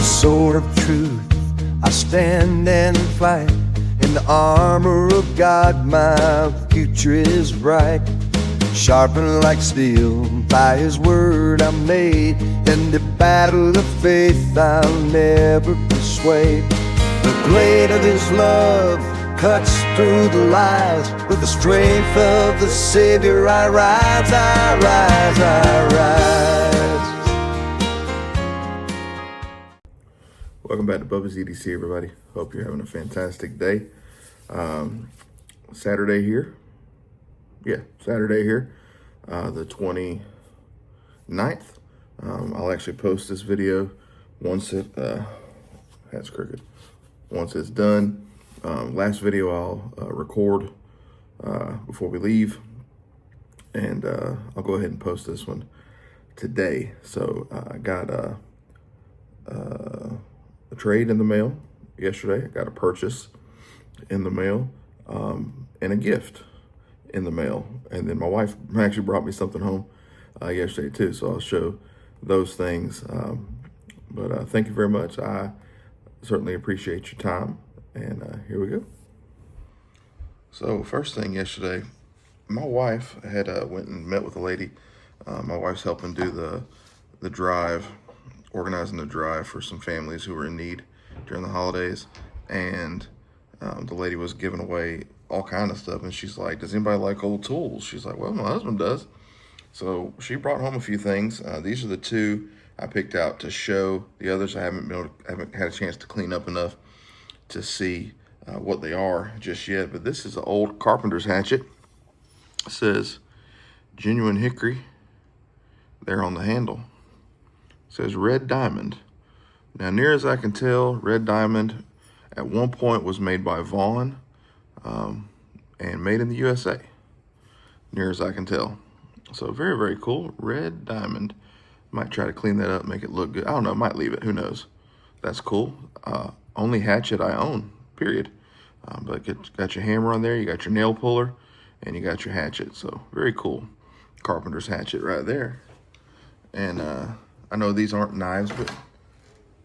sword of truth, I stand and fight. In the armor of God, my future is bright. Sharpened like steel, by His word I'm made. In the battle of faith I'll never be swayed. The blade of His love cuts through the lies. With the strength of the Savior I rise, I rise, I rise. Welcome back to Bubba's EDC, everybody. Hope you're having a fantastic day. Saturday here. Yeah, Saturday here, the 29th. I'll actually post this video once that's crooked. Once it's done. Last video I'll record before we leave, and I'll go ahead and post this one today. So I got a trade in the mail yesterday. I got a purchase in the mail, and a gift in the mail. And then my wife actually brought me something home yesterday too, so I'll show those things. But thank you very much. I certainly appreciate your time, and here we go. So first thing yesterday, my wife had went and met with a lady. My wife's helping do the drive, organizing the drive for some families who were in need during the holidays, and the lady was giving away all kind of stuff, and she's like, does anybody like old tools? She's like, well, my husband does. So she brought home a few things. These are the two I picked out to show. The others I haven't had a chance to clean up enough to see what they are just yet. But this is an old carpenter's hatchet. It says genuine hickory there on the handle. It says red diamond. Now, near as I can tell, red diamond at one point was made by Vaughn, and made in the USA, near as I can tell. So very, very cool. Red diamond. Might try to clean that up, make it look good. I don't know, might leave it, who knows. That's cool. Only hatchet I own, period. But got your hammer on there, you got your nail puller, and you got your hatchet. So very cool. Carpenter's hatchet right there. And I know these aren't knives, but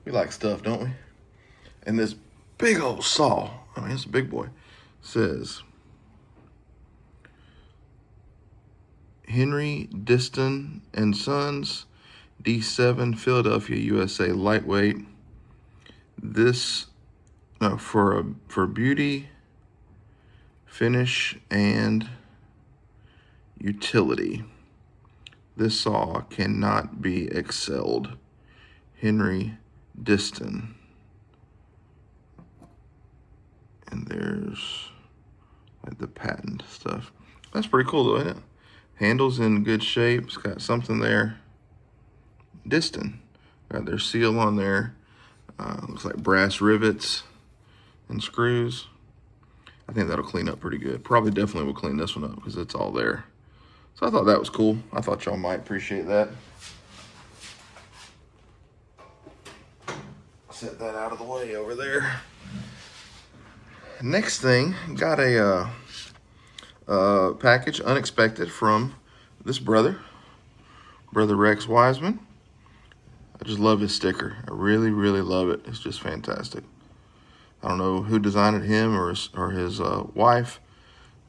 we like stuff, don't we? And this big old saw, I mean, it's a big boy, says Henry Diston and Sons, D7, Philadelphia, USA, lightweight. This for beauty, finish, and utility. This saw cannot be excelled. Henry Diston. And there's like the patent stuff. That's pretty cool though, isn't it? Handle's in good shape. It's got something there. Diston. Got their seal on there. Looks like brass rivets and screws. I think that'll clean up pretty good. Probably definitely will clean this one up because it's all there. So I thought that was cool. I thought y'all might appreciate that. Set that out of the way over there. Next thing, got a package unexpected from this brother Rex Wiseman. I just love his sticker. I really, really love it. It's just fantastic. I don't know who designed it, him or his wife,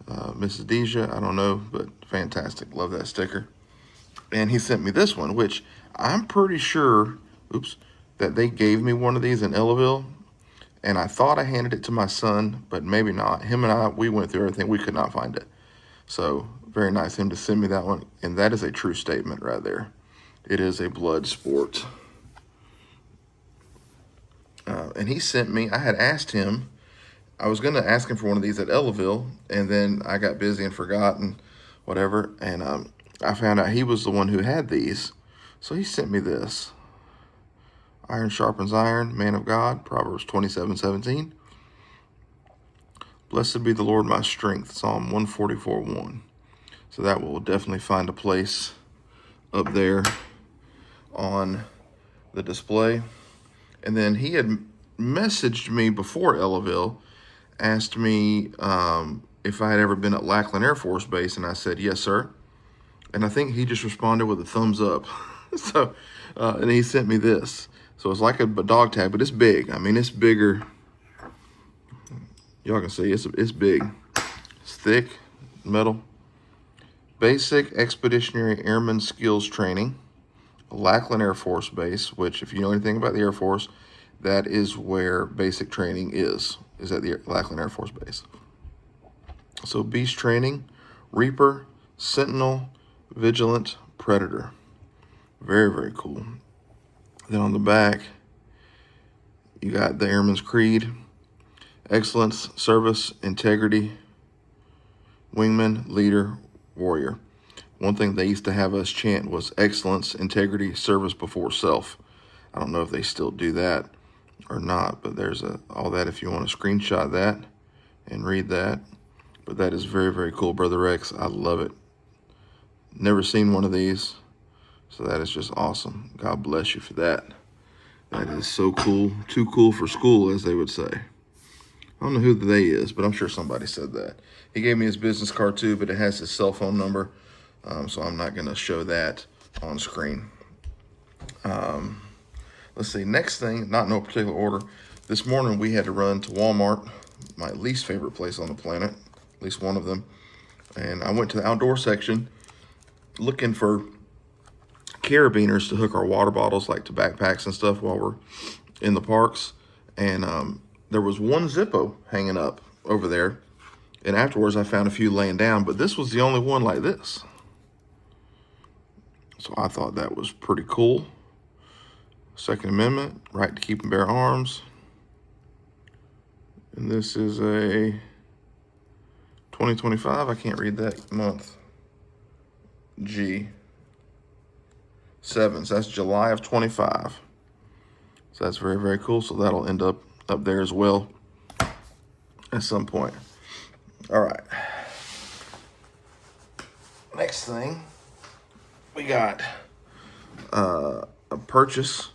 Mrs. Deja. I don't know, but fantastic. Love that sticker. And he sent me this one, which I'm pretty sure, that they gave me one of these in Ellaville. And I thought I handed it to my son, but maybe not. Him and I, we went through everything. We could not find it. So very nice of him to send me that one. And that is a true statement right there. It is a blood sport. And he sent me, I had asked him, I was going to ask him for one of these at Ellaville, and then I got busy and forgot and whatever. And I found out he was the one who had these. So he sent me this. Iron sharpens iron, man of God, Proverbs 27:17. Blessed be the Lord my strength, Psalm 144:1. So that will definitely find a place up there on the display. And then he had messaged me before Ellaville, asked me if I had ever been at Lackland Air Force Base, and I said, yes, sir. And I think he just responded with a thumbs up. So, and he sent me this. So it's like a dog tag, but it's big. I mean, it's bigger. Y'all can see it's big. It's thick, metal. Basic Expeditionary Airman Skills Training, Lackland Air Force Base, which if you know anything about the Air Force, that is where basic training is at the Lackland Air Force Base. So beast training, Reaper, Sentinel, Vigilant, Predator. Very, very cool. Then on the back, you got the Airman's Creed, Excellence, Service, Integrity, Wingman, Leader, Warrior. One thing they used to have us chant was excellence, integrity, service before self. I don't know if they still do that or not, but there's all that if you want to screenshot that and read that. But that is very, very cool, Brother Rex. I love it. Never seen one of these, so that is just awesome. God bless you for that. That is so cool. Too cool for school, as they would say. I don't know who the they is, but I'm sure somebody said that. He gave me his business card too, but it has his cell phone number, so I'm not going to show that on screen. Let's see, next thing, not in no particular order. This morning we had to run to Walmart, my least favorite place on the planet, at least one of them. And I went to the outdoor section looking for carabiners to hook our water bottles, like to backpacks and stuff while we're in the parks. And there was one Zippo hanging up over there. And afterwards I found a few laying down, but this was the only one like this. So I thought that was pretty cool. Second Amendment, right to keep and bear arms. And this is a 2025, I can't read that month. G7, so that's July of 25. So that's very, very cool. So that'll end up there as well at some point. All right. Next thing, we got a purchase.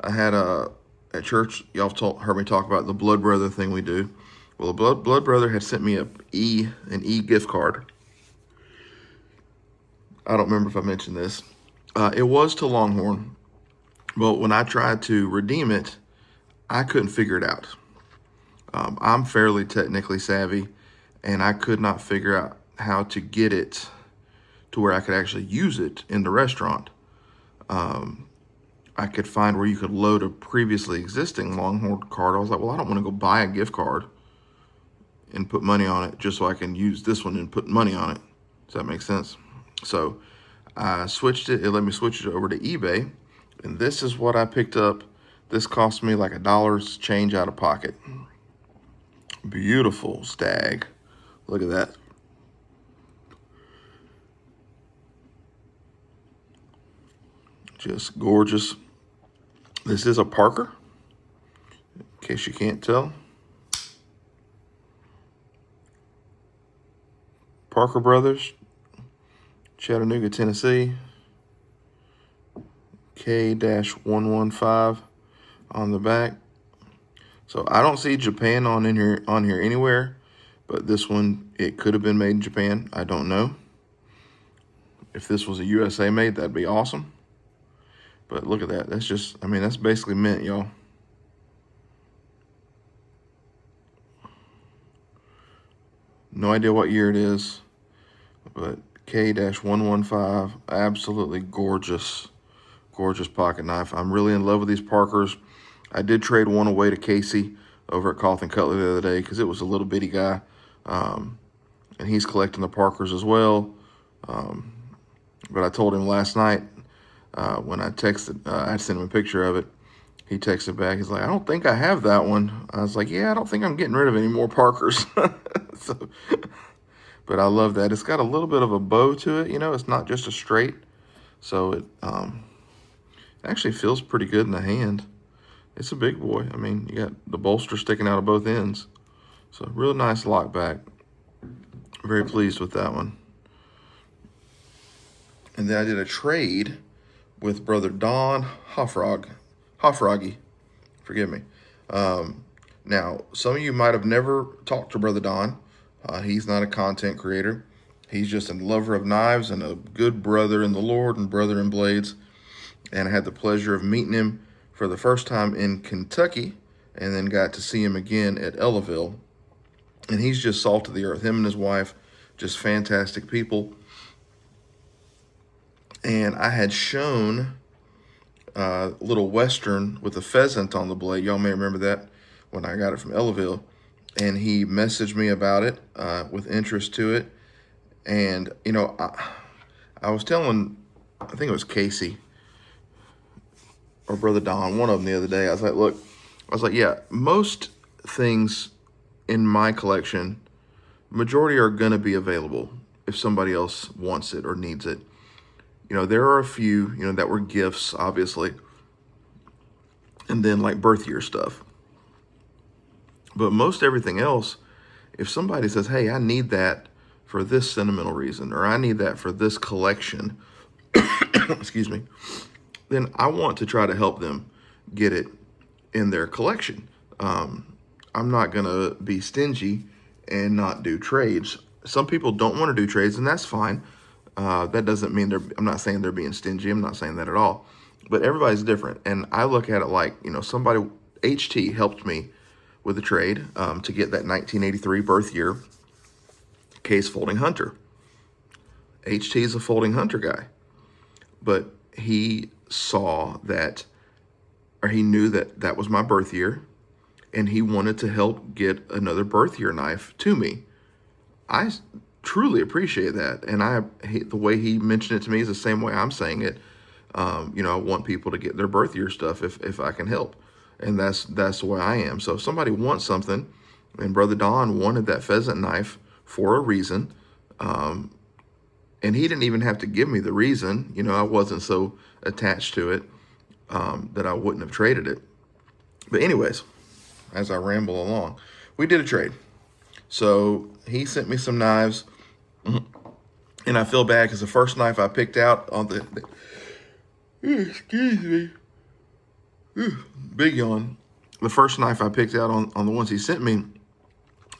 I had at church, y'all heard me talk about the Blood Brother thing we do. Well, the Blood Brother had sent me an E gift card. I don't remember if I mentioned this. It was to Longhorn, but when I tried to redeem it, I couldn't figure it out. I'm fairly technically savvy, and I could not figure out how to get it to where I could actually use it in the restaurant. I could find where you could load a previously existing Longhorn card. I was like, well, I don't want to go buy a gift card and put money on it just so I can use this one and put money on it. Does that make sense? So I switched it. It let me switch it over to eBay. And this is what I picked up. This cost me like $1 change out of pocket. Beautiful Stag. Look at that. Just gorgeous. This is a Parker, in case you can't tell. Parker Brothers, Chattanooga, Tennessee. K-115 on the back. So I don't see Japan on here anywhere, but this one, it could have been made in Japan. I don't know. If this was a USA made, that'd be awesome. But look at that. That's just, I mean, that's basically mint, y'all. No idea what year it is, but K-115, absolutely gorgeous, gorgeous pocket knife. I'm really in love with these Parkers. I did trade one away to Casey over at Coughlin Cutler the other day because it was a little bitty guy. And he's collecting the Parkers as well. But I told him last night, when I texted, I sent him a picture of it. He texted back. He's like, I don't think I have that one. I was like, yeah, I don't think I'm getting rid of any more Parkers. So, but I love that. It's got a little bit of a bow to it. You know, it's not just a straight. So it actually feels pretty good in the hand. It's a big boy. I mean, you got the bolster sticking out of both ends. So real nice lock back. Very pleased with that one. And then I did a trade with Brother Don Hoffroggy, forgive me. Now, some of you might have never talked to Brother Don. He's not a content creator. He's just a lover of knives and a good brother in the Lord and brother in blades. And I had the pleasure of meeting him for the first time in Kentucky, and then got to see him again at Ellaville. And he's just salt of the earth. Him and his wife, just fantastic people. And I had shown a little Western with a pheasant on the blade. Y'all may remember that when I got it from Ellaville. And he messaged me about it with interest to it. And, you know, I was telling, I think it was Casey or Brother Don, one of them the other day. I was like, look, yeah, most things in my collection, majority are going to be available if somebody else wants it or needs it. You know, there are a few, you know, that were gifts, obviously, and then like birth year stuff. But most everything else, if somebody says, hey, I need that for this sentimental reason, or I need that for this collection, excuse me, then I want to try to help them get it in their collection. I'm not going to be stingy and not do trades. Some people don't want to do trades, and that's fine. That doesn't mean I'm not saying they're being stingy. I'm not saying that at all. But everybody's different. And I look at it like, you know, somebody, HT helped me with a trade to get that 1983 birth year case folding hunter. HT is a folding hunter guy. But he saw that, or he knew that that was my birth year, and he wanted to help get another birth year knife to me. I truly appreciate that, and the way he mentioned it to me is the same way I'm saying it. You know, I want people to get their birth year stuff if I can help, and that's the way I am. So if somebody wants something, and Brother Don wanted that pheasant knife for a reason, and he didn't even have to give me the reason. You know, I wasn't so attached to it that I wouldn't have traded it. But anyways, as I ramble along, we did a trade. So he sent me some knives, and I feel bad because the first knife I picked out on excuse me, big yawn. The first knife I picked out on the ones he sent me,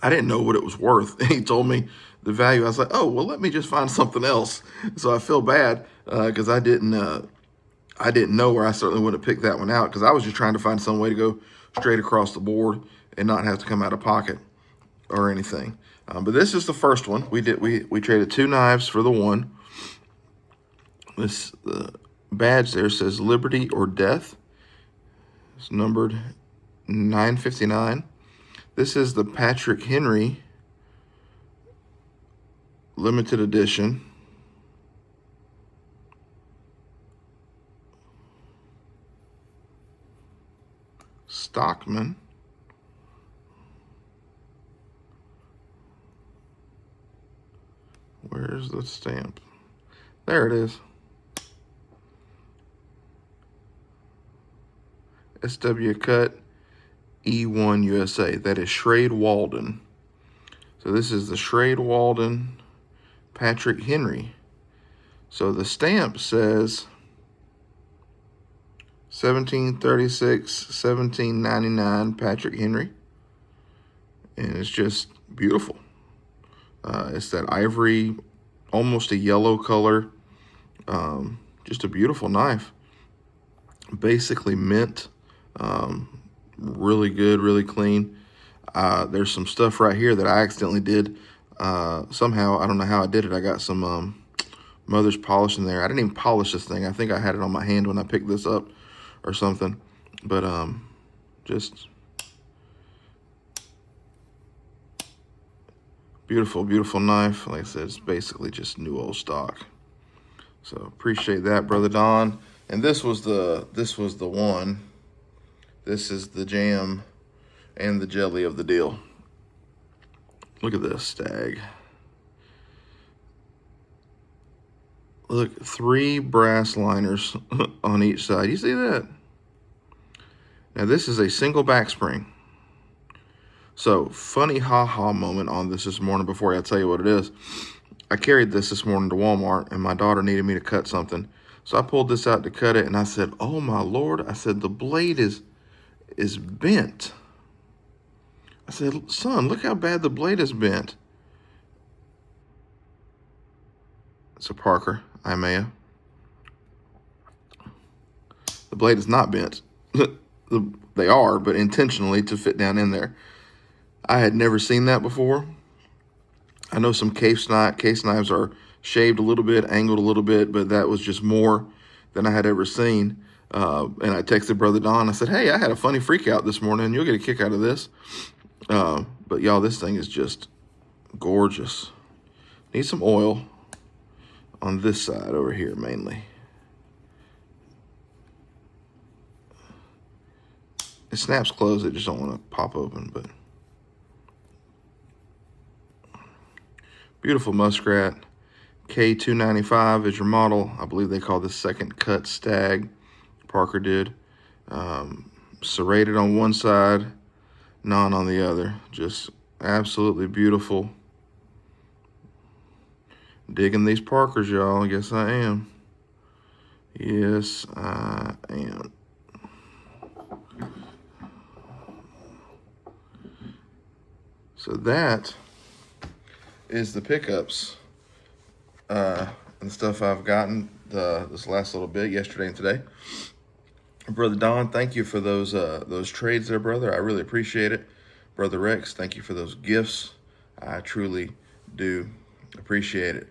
I didn't know what it was worth. He told me the value. I was like, oh, well, let me just find something else. So I feel bad because I didn't know, or I certainly wouldn't have picked that one out because I was just trying to find some way to go straight across the board and not have to come out of pocket or anything. But this is the first one. We traded two knives for the one. The badge there says Liberty or Death. It's numbered 959. This is the Patrick Henry limited edition. Stockman. Where's the stamp? There it is. SW Cut E1 USA. That is Shrade Walden. So this is the Shrade Walden Patrick Henry. So the stamp says 1736, 1799 Patrick Henry. And it's just beautiful. It's that ivory, almost a yellow color. Just a beautiful knife. Basically mint. Really good, really clean. There's some stuff right here that I accidentally did. Somehow, I don't know how I did it. I got some mother's polish in there. I didn't even polish this thing. I think I had it on my hand when I picked this up or something. But just beautiful, beautiful knife. Like I said, it's basically just new old stock. So appreciate that, Brother Don. And this was the one. This is the jam and the jelly of the deal. Look at this Stag. Look, 3 brass liners on each side. You see that? Now this is a single back spring. So funny ha-ha moment on this morning before I tell you what it is. I carried this morning to Walmart and my daughter needed me to cut something. So I pulled this out to cut it and I said, oh my Lord. I said, the blade is bent. I said, son, look how bad the blade is bent. It's a Parker, Imea. The blade is not bent. they are, but intentionally to fit down in there. I had never seen that before. I know some case knives are shaved a little bit, angled a little bit, but that was just more than I had ever seen. And I texted Brother Don. I said, hey, I had a funny freak out this morning. You'll get a kick out of this. But y'all, this thing is just gorgeous. Need some oil on this side over here mainly. It snaps closed. I just don't want to pop open, but beautiful muskrat. K295 is your model. I believe they call this second cut Stag. Parker did. Serrated on one side, none on the other. Just absolutely beautiful. Digging these Parkers, y'all. Yes, I am. Yes, I am. So that is the pickups and stuff I've gotten this last little bit, yesterday and today. Brother Don, thank you for those trades there, brother. I really appreciate it. Brother Rex, thank you for those gifts. I truly do appreciate it.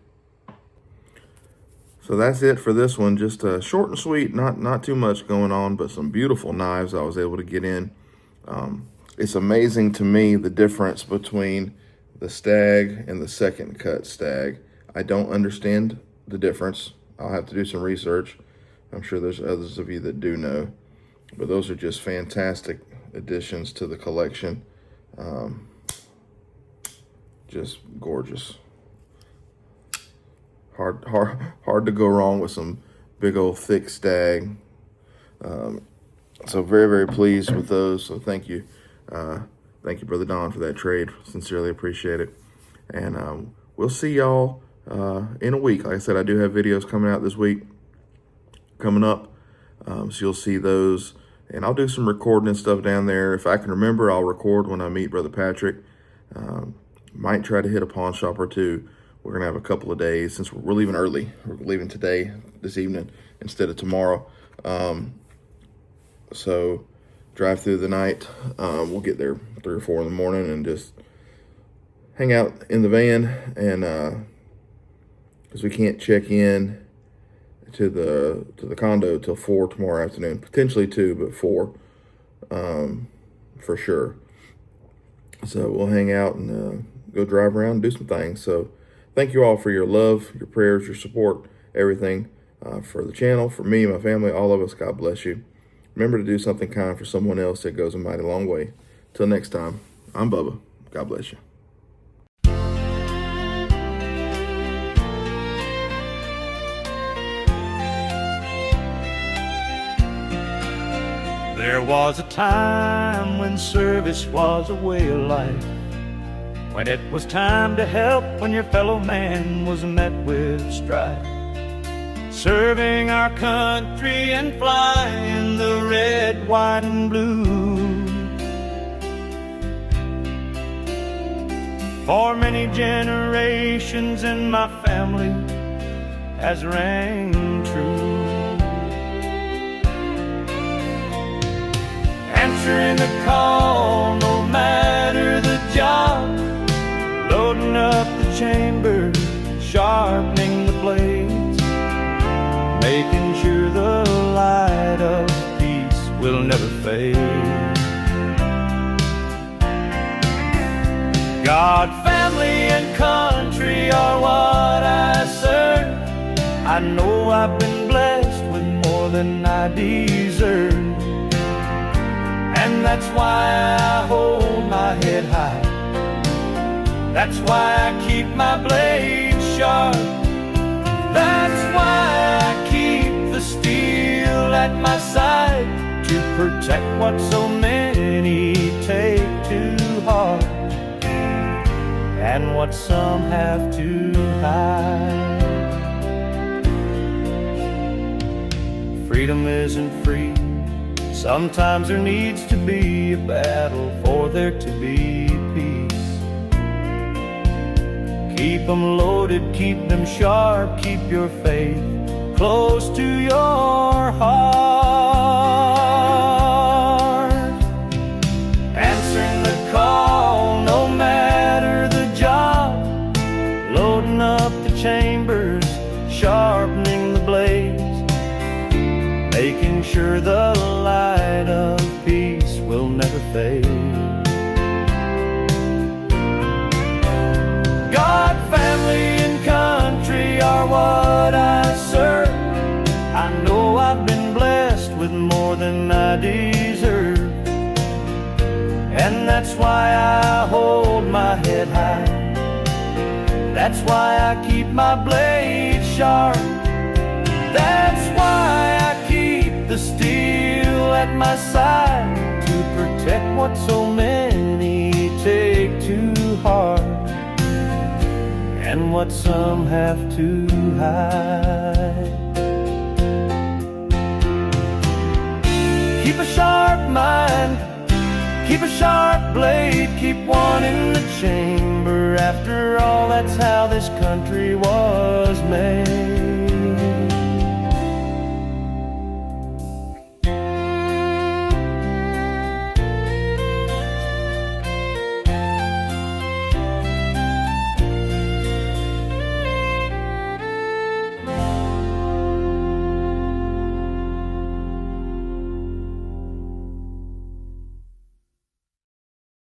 So that's it for this one. Just short and sweet, not too much going on, but some beautiful knives I was able to get in. It's amazing to me the difference between the Stag and the second cut Stag. I don't understand the difference. I'll have to do some research. I'm sure there's others of you that do know, but those are just fantastic additions to the collection. Just gorgeous. Hard to go wrong with some big old thick Stag. So very, very pleased with those. So thank you. Thank you, Brother Don, for that trade. Sincerely appreciate it. And we'll see y'all in a week. Like I said, I do have videos coming out this week, coming up. So you'll see those. And I'll do some recording and stuff down there. If I can remember, I'll record when I meet Brother Patrick. Might try to hit a pawn shop or two. We're going to have a couple of days since we're leaving early. We're leaving today, this evening, instead of tomorrow. So drive through the night. We'll get there 3 or 4 in the morning and just hang out in the van. And because we can't check in to the condo till 4 tomorrow afternoon. Potentially 2, but 4 for sure. So we'll hang out and go drive around and do some things. So thank you all for your love, your prayers, your support, everything for the channel, for me, my family, all of us. God bless you. Remember to do something kind for someone else. It goes a mighty long way. Till next time, I'm Bubba. God bless you. There was a time when service was a way of life, when it was time to help when your fellow man was met with strife. Serving our country and flying the red, white, and blue. For many generations in my family has rang true. Answering the call, no matter the job, loading up the chamber, sharpening the blades, making sure the light of peace will never fade. God, family, and country are what I serve. I know I've been blessed with more than I deserve, and that's why I hold my head high. That's why I keep my blade sharp. That's why I keep the steel at my side, to protect what so many take to heart, and what some have to hide. Freedom isn't free. Sometimes there needs to be a battle for there to be peace. Keep them loaded, keep them sharp, keep your faith close to your heart. making sure the light of peace will never fade. God, family, and country are what I serve. I know I've been blessed with more than I deserve, and that's why I hold my head high. That's why I keep my blade sharp. That's why I keep the steel at my side, to protect what so many take too hard, and what some have to hide. Keep a sharp mind, keep a sharp blade, keep one in the chamber. After all, that's how this country was made.